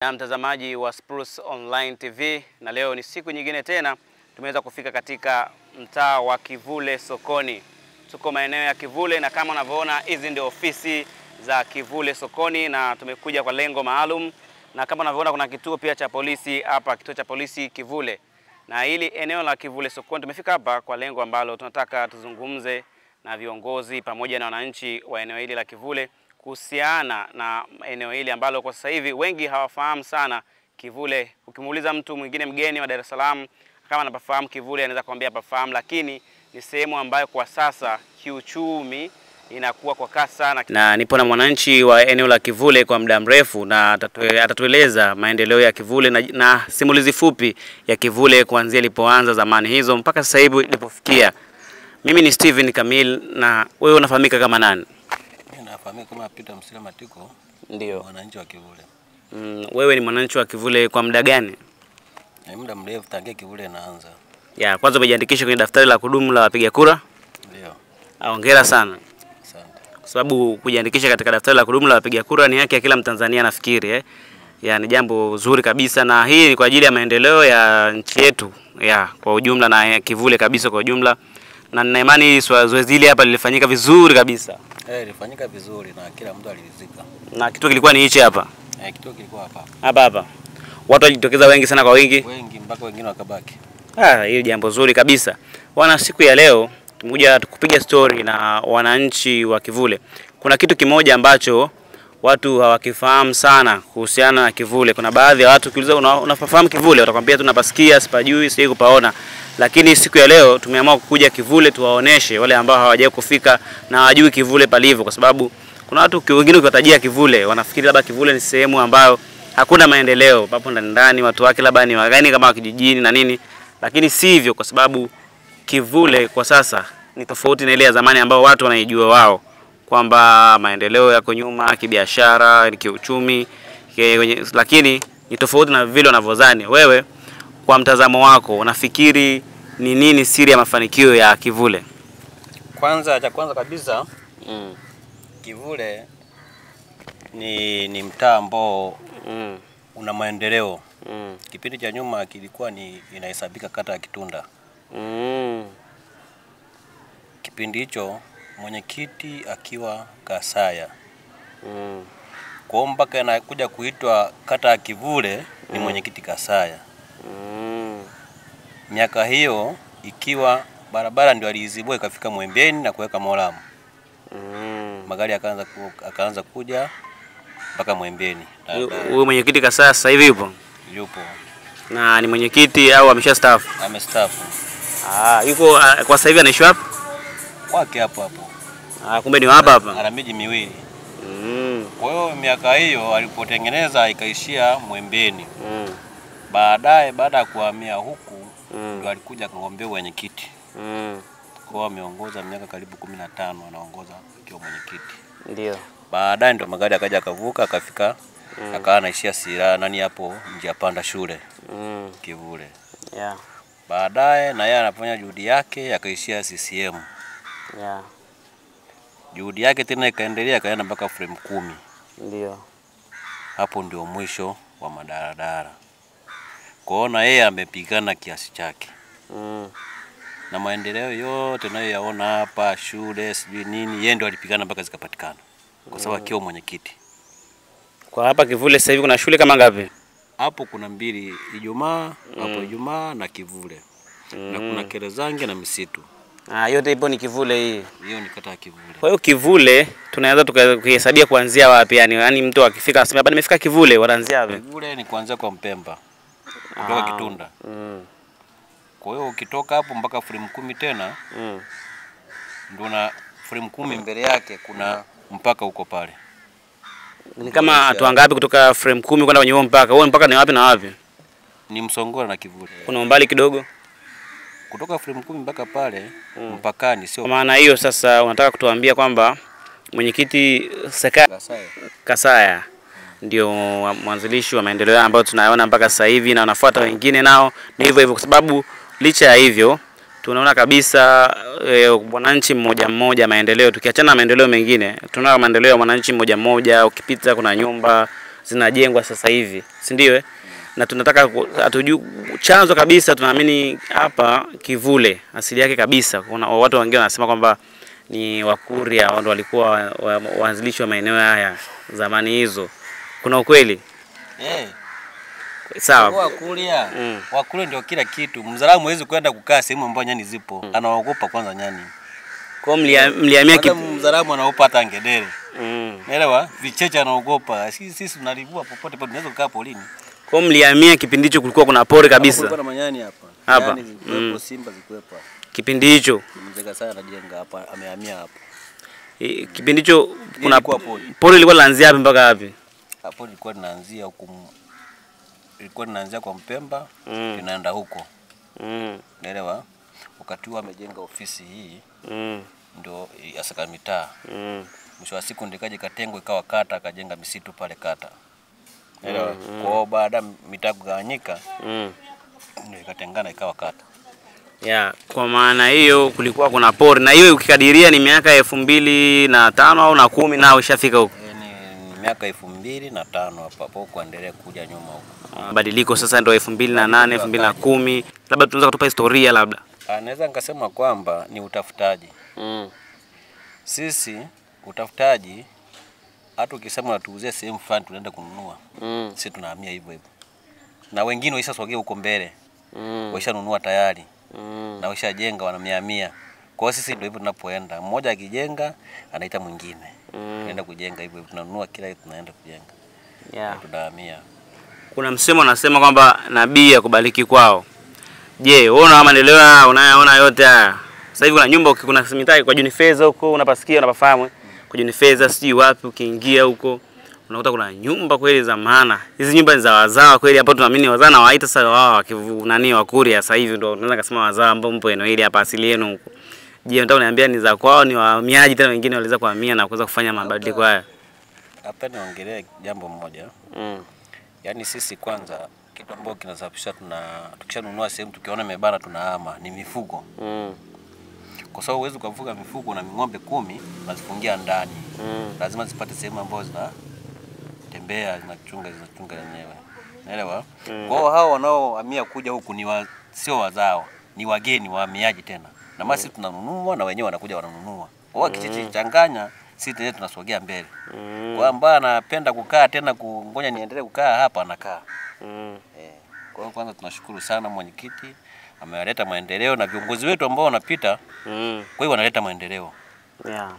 Na mtazamaji wa Spruce Online TV, na leo ni siku nyingine tena tumeweza kufika katika mtaa wa Kivule sokoni. Tuko maeneo ya Kivule na kama unavyoona hizi ndio ofisi za Kivule sokoni na tumekuja kwa lengo maalum, na kama unavyoona kuna kituo pia cha polisi hapa, kituo cha polisi Kivule. Na hili eneo la Kivule sokoni tumefika hapa kwa lengo ambalo tunataka tuzungumze na viongozi pamoja na wananchi wa eneo hili la Kivule kuhusiana na eneo hili ambalo kwa sasa hivi wengi hawafahamu sana Kivule. Ukimuuliza mtu mwingine mgeni wa Dar es Salaam kama anapafahamu Kivule anaweza kuambia pafahamu, lakini ni sehemu ambayo kwa sasa kiuchumi inakuwa kwa kasi sana. Na nipo na mwananchi wa eneo la Kivule kwa muda mrefu na atatueleza maendeleo ya Kivule na simulizi fupi ya Kivule kuanzia ilipoanza zamani hizo mpaka sasa hivi ilipofikia. Mimi ni Steven Kamil, na wewe unafahamika kama nani? Nafahamika kama Peter Msila Matiko. Ndio. Mwananchi wa Kivule. Wewe ni mwananchi wa Kivule kwa muda gani? Ni muda mrefu tangia Kivule inaanza. Ya, kwanza umejiandikisha kwenye daftari la kudumu la wapiga kura? Ndio. Hongera sana. Asante. Kwa sababu kujiandikisha katika daftari la kudumu la wapiga kura ni haki ya kila Mtanzania nafikiri Ya, ni jambo zuri kabisa, na hii ni kwa ajili ya maendeleo ya nchi yetu kwa ujumla na ya Kivule kabisa kwa ujumla. Na nina imani zoezi hili hapa lilifanyika vizuri kabisa. Lilifanyika vizuri na kila mtu aliridhika. Na kituo kilikuwa ni hichi hapa? Kituo kilikuwa hapa. Hapa. Watu walijitokeza wengi sana kwa wingi? Wengi mpaka wengine wakabaki. Hili jambo zuri kabisa. Wana siku ya leo tumekuja kupiga story na wananchi wa Kivule. Kuna kitu kimoja ambacho watu hawakifahamu sana kuhusiana na Kivule. Kuna baadhi ya watu ukiuliza unafahamu Kivule watakwambia tunapasikia, sipajui, sijui kupaona. Lakini siku ya leo tumeamua kuja Kivule tuwaoneshe wale ambao hawajawahi kufika na hawajui Kivule palivyo, kwa sababu kuna watu wengine ukiwatajia Kivule wanafikiri labda Kivule ni sehemu ambayo hakuna maendeleo, papo ndani watu wake labda ni wagani kama kijijini na nini, lakini sivyo, kwa sababu Kivule kwa sasa ni tofauti na ile ya zamani ambao watu wanaijua wao kwamba maendeleo yako nyuma kibiashara, kiuchumi, lakini ni tofauti na vile wanavyozani. Wewe kwa mtazamo wako unafikiri ni nini siri ya mafanikio ya Kivule? Cha kwanza kabisa, Kivule ni mtaa ambao una maendeleo. Kipindi cha nyuma kilikuwa inahesabika kata ya Kitunda. Kipindi hicho mwenyekiti akiwa Kasaya. Kwa mpaka anakuja kuitwa kata ya Kivule ni mwenyekiti Kasaya. Miaka hiyo ikiwa barabara ndio aliizibua ikafika Mwembeni na kuweka Moramu. Magari akaanza kuja mpaka Mwembeni. Huyo mwenyekiti Kasaya sasa hivi yupo? Yupo. Na ni mwenyekiti au ameshastaafu? Amestaafu. Yuko kwa sasa hivi anaishi wapi? Kwake hapo. Kumbe ni hapa. Ana miji miwili. Kwa hiyo miaka hiyo alipotengeneza ikaishia Mwembeni. Baadaye baada ya kuhamia huku ndio alikuja akagombea mwenyekiti. Kwa hiyo ameongoza miaka karibu 15 anaongoza akiwa mwenyekiti. Ndio. Baadaye ndio magari akaja akavuka akafika akawa anaishia Sira hapo njia panda shule. Kivule. Baadaye na yeye anafanya juhudi yake akaishia CCM. Juhudi yake tena ikaendelea kaenda mpaka frame 10. Ndio. Hapo ndio mwisho wa madaradara. Kuona yeye amepigana kiasi chake. Na maendeleo yote nayoyaona hapa, shule, sijui nini, yeye ndio alipigana mpaka zikapatikana. Kwa sababu akiwa mwenyekiti. Kwa hapa Kivule sasa hivi kuna shule kama ngapi? Hapo kuna 2, Ijumaa, hapo Ijumaa na Kivule. Na kuna Kerezange na Misitu. Yote ipo ni Kivule hii. Hiyo ni kata ya Kivule. Kwa hiyo Kivule tunaweza tukahesabia kuanzia wapi? Yani mtu akifika asema hapa nimefika Kivule, wanaanzia wapi? Kivule ni kuanzia kwa Mpemba. Kutoka Kitunda. Kwa hiyo ukitoka hapo mpaka frame 10 tena, ndio na frame 10 mbele yake kuna mpaka huko pale. Ni kama hatua ngapi kutoka frame 10 kwenda kwenye huo mpaka? Huo mpaka ni wapi na wapi? Ni Msongola na Kivule. Kuna umbali kidogo. Kutoka frame 10 mpaka pale mpakani sio. Kwa maana hiyo sasa unataka kutuambia kwamba mwenyekiti Kasaya ndio mwanzilishi wa maendeleo ambayo tunayaona mpaka sasa hivi na wanafuata wengine nao ni hivyo hivyo, kwa sababu licha ya hivyo tunaona kabisa wananchi mmoja maendeleo, tukiachana na maendeleo mengine tunaona maendeleo ya wananchi mmoja ukipita kuna nyumba zinajengwa sasa hivi, si ndio? Na tunataka hatujui chanzo kabisa, tunaamini hapa Kivule asili yake kabisa. Kuna watu wengine wanasema kwamba ni Wakurya ndio walikuwa waanzilishi wa maeneo haya zamani hizo. Kuna ukweli? Sawa. Wakurya. Wakurya ndio kila kitu. Mzalamu hawezi kwenda kukaa sehemu ambayo nyani zipo. Anaogopa kwanza nyani. Kwa mlihamia Mzalamu anaogopa hata ngedere. Unaelewa? Vicheche anaogopa. Sisi tunalivua popote pale, tunaweza kukaa polini. Kwa mlihamia kipindi hicho kulikuwa kuna pori kabisa. Kulikuwa na manyani hapa. Hapa. Nyani simba zikuwepo. Kipindi hicho Mzee Kasaya anajenga hapa, amehamia hapa. Kipindi hicho kuna pori ilikuwa linaanzia wapi mpaka wapi? Hapo ilikuwa linaanzia huko. Ilikuwa linaanzia kwa Mpemba, linaenda huko. Unaelewa? Wakati huo amejenga ofisi hii. Ndio ya saka mitaa. Mwisho wa siku ndikaje Katengo ikawa kata, akajenga misitu pale kata. Unaelewa? Kwa baada mitaa kugawanyika, ndio ikatengana ikawa kata. Kwa maana hiyo kulikuwa kuna pori, na hiyo ukikadiria ni miaka 2005 au na 10 nao ishafika huko. Ni miaka 2005 hapo kuendelea kuja nyuma huko. Mabadiliko sasa ndio 2008, 2010. Labda tunaweza kutupa historia labda. Naweza nikasema kwamba ni utafutaji. Sisi utafutaji, hata ukisema unatuuzia sehemu fulani tunaenda kununua. Sisi tunahamia hivyo hivyo. Na wengine waishasogea huko mbele. Waishanunua tayari. Na waishajenga wanamihamia. Kwa hiyo sisi ndio hivyo tunapoenda. Mmoja akijenga anaita mwingine. Tunaenda kujenga hivyo, tunanunua kila kitu tunaenda kujenga. Tunahamia. Kuna msemo unasema kwamba nabii akubariki kwao. Je, unaona maendeleo unayaona yote haya? Sasa hivi kuna nyumba, kuna mitaa kwa Junifeza huko, unapasikia unapafahamu. Kwa Junifeza sijui wapi ukiingia huko unakuta kuna nyumba kweli za maana. Hizi nyumba ni za wazawa kweli, hapo tunaamini wazawa na waita sasa wao nani Wakurya sasa hivi ndio tunaweza kusema wazawa ambao mpo eneo hili hapa asili yenu huko. Je, nataka uniambia ni za kwao, ni wahamiaji tena wengine waliweza kuhamia na kuweza kufanya mabadiliko haya? Hapa niongelee jambo moja. Yaani sisi kwanza kitu ambacho kinasababisha tukishanunua sehemu tukiona imebana tunahama ni mifugo. Kwa sababu huwezi kufuga mifugo na ng'ombe 10 unazifungia ndani. Lazima zipate sehemu ambazo zinatembea, zinachunga wenyewe. Unaelewa? Kwa hiyo hao wanaohamia kuja huku ni sio wazao, ni wageni wahamiaji tena. Na masi tunanunua na wenyewe wanakuja wananunua. Kwa hiyo kijiji changanya sisi tena tunasogea mbele. Kwa ambaye anapenda kukaa tena kungoja niendelee kukaa hapa anakaa. Kwa hiyo kwanza tunashukuru sana mwenyekiti ameleta maendeleo na viongozi wetu ambao wanapita. Kwa hiyo wanaleta maendeleo.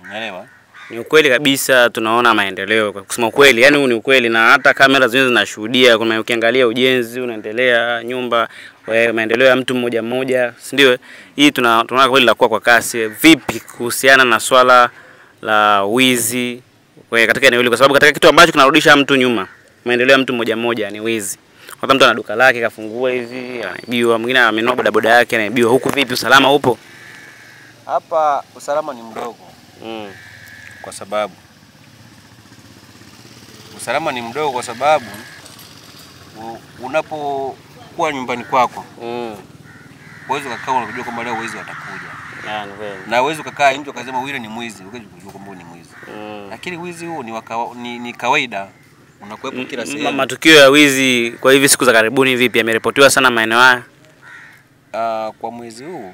Unaelewa? Ni ukweli kabisa tunaona maendeleo kwa kusema ukweli, yani huu ni ukweli na hata kamera zenyewe zinashuhudia. Kuna ukiangalia ujenzi unaendelea, nyumba, maendeleo ya mtu mmoja mmoja, si ndio? Hii tunaona kweli la kwa kasi. Vipi kuhusiana na swala la wizi katika eneo hili, kwa sababu katika kitu ambacho kinarudisha mtu nyuma, maendeleo ya mtu mmoja mmoja ni wizi. Kwa mtu ana duka lake kafungua hivi, anaibiwa, mwingine amenunua bodaboda yake anaibiwa. Huku vipi, usalama upo? Hapa usalama ni mdogo. Kwa sababu usalama ni mdogo kwa sababu unapokuwa nyumbani kwako uwezo kukaa unajua kwamba leo wezi watakuja. Na uwezo kukaa nje ukasema wewe ni mwizi, ukajua kwamba ni mwizi. Lakini wizi huo ni kawaida. Unakuwepo kila sehemu. Matukio ya wizi kwa hivi siku za karibuni vipi yameripotiwa sana maeneo haya? Kwa mwezi huu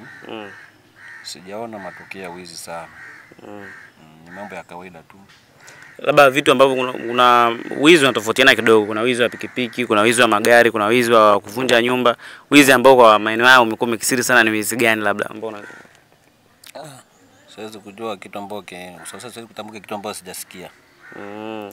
sijaona matukio ya wizi sana. Ni mambo ya kawaida tu. Labda vitu ambavyo kuna wizi unatofautiana kidogo. Kuna wizi wa pikipiki, kuna wizi wa magari, kuna wizi wa kuvunja nyumba. Wizi ambao kwa maeneo haya umekuwa umekisiri sana ni wizi gani labda ambao siwezi kujua kitu ambacho siwezi kutamka kitu ambacho sijasikia.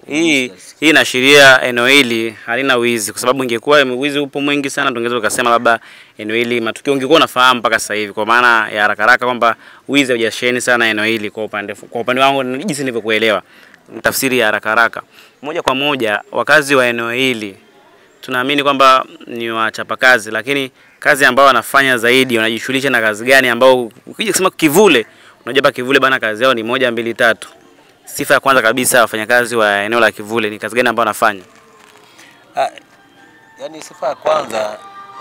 Hii inaashiria eneo hili halina wizi, kwa sababu ingekuwa wizi upo mwingi sana tungeweza kusema labda eneo hili matukio ungekuwa unafahamu mpaka sasa hivi, kwa maana ya haraka haraka kwamba wizi hujasheni sana eneo hili kwa upande wangu jinsi nilivyokuelewa. Tafsiri ya haraka haraka. Moja kwa moja wakazi wa eneo hili tunaamini kwamba ni wachapakazi, lakini kazi ambao wanafanya zaidi wanajishughulisha na kazi gani ambao ukija kusema Kivule, unajua Kivule bana kazi yao ni 1 2 3. Sifa ya kwanza kabisa wafanyakazi wa eneo la Kivule ni kazi gani ambao wanafanya? Yaani sifa ya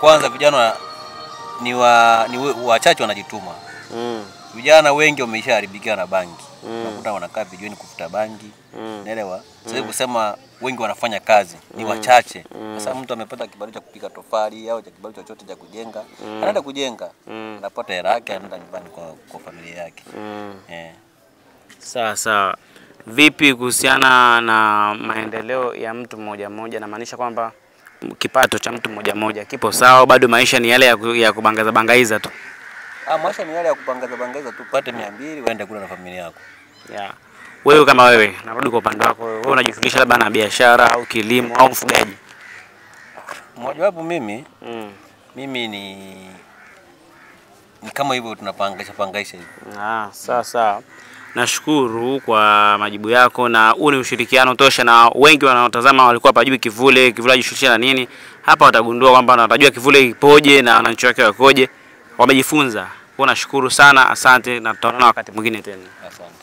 kwanza vijana ni wachache wanajituma. Vijana wengi wameshaharibikia na bangi. Unakuta wanakaa vijiweni kufuta bangi. Unaelewa? Sasa kusema wengi wanafanya kazi, ni wachache. Sasa mtu amepata kibali cha kupiga tofali au cha kibali chochote cha kujenga, anaenda kujenga, anapata hela yake, anaenda nyumbani kwa familia yake. Sawa. Vipi kuhusiana na maendeleo ya mtu mmoja mmoja? Namaanisha kwamba kipato cha mtu mmoja mmoja kipo sawa, bado maisha ni yale ya bangaiza tu? Maisha ni yale ya bangaiza tu, pate 200 uende kula na familia yako. Wewe kama wewe, narudi kwa upande wako, wewe unajishughulisha labda na biashara au kilimo au mfugaji? Mmoja wapo mimi ni kama hivyo tunapangaisha hivi. Sawa. Nashukuru kwa majibu yako, na huu ni ushirikiano tosha, na wengi wanaotazama walikuwa hawajui kivule ajishughulisha na nini. Hapa watagundua kwamba watajua kivule ipoje na wananchi wake wakoje. Wamejifunza. Kwa nashukuru sana, asante, na tutaonana wakati mwingine tena. Asante.